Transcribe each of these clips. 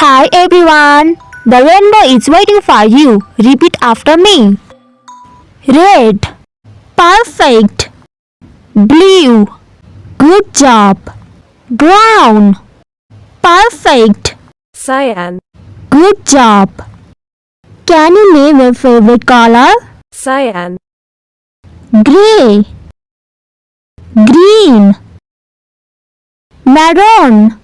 Hi everyone, the rainbow is waiting for you. Repeat after me. Red, perfect. Blue, good job. Brown, perfect. Cyan, Good job. Can you name your favorite color? cyan, Gray, green. Maroon,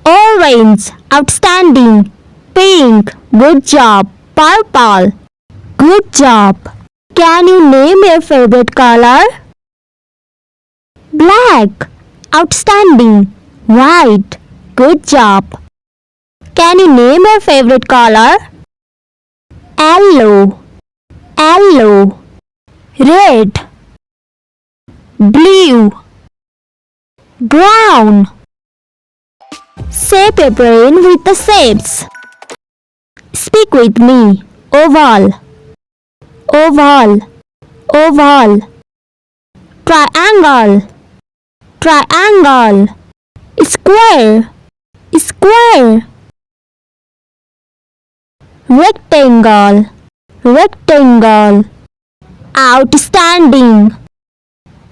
orange, outstanding. Pink, good job. Purple, good job. Can you name your favorite color? Black, outstanding. White, good job. Can you name your favorite color? Yellow, yellow. Red, blue, brown. Shape your brain with the shapes. Speak with me. Oval, oval, oval. Triangle, triangle. Square, square. Rectangle, rectangle. Outstanding.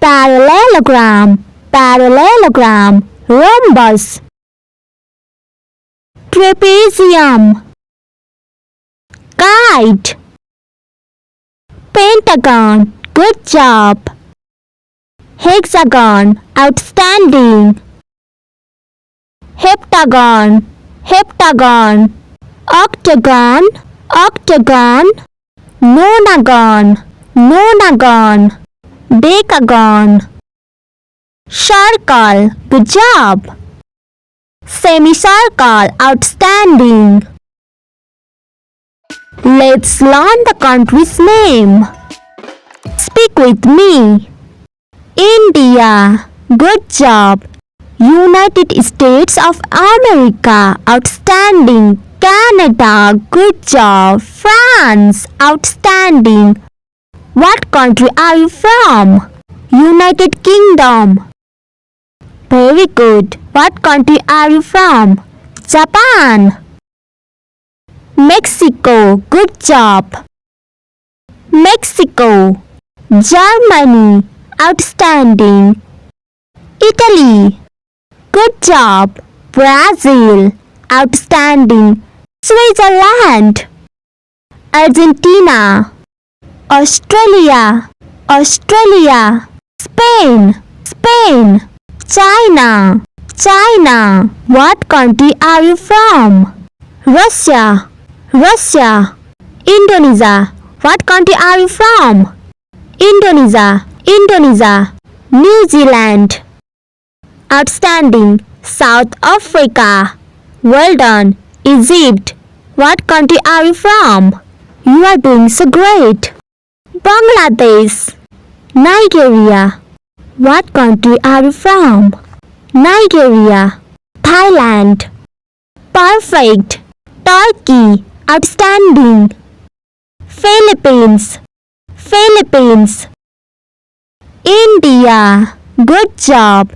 Parallelogram, parallelogram. Rhombus. Trapezium. Kite. Pentagon, good job. Hexagon, outstanding. Heptagon, heptagon. Octagon, octagon. Nonagon, nonagon. Decagon. Circle, good job. Semicircle, outstanding. Let's learn the country's name. Speak with me. India, good job. United States of America, outstanding. Canada, good job. France, outstanding. What country are you from? United Kingdom. Very good. What country are you from? Japan. Mexico, good job. Mexico. Germany, outstanding. Italy, good job. Brazil, outstanding. Switzerland. Argentina. Australia, Australia. Spain, Spain. China, China. What country are you from? Russia, Russia. Indonesia. What country are you from? Indonesia, Indonesia. New Zealand. Outstanding. South Africa. Well done. Egypt. What country are you from? You are doing so great. Bangladesh. Nigeria. What country are you from? Nigeria. Thailand. Perfect. Turkey. Outstanding. Philippines. Philippines. India. Good job.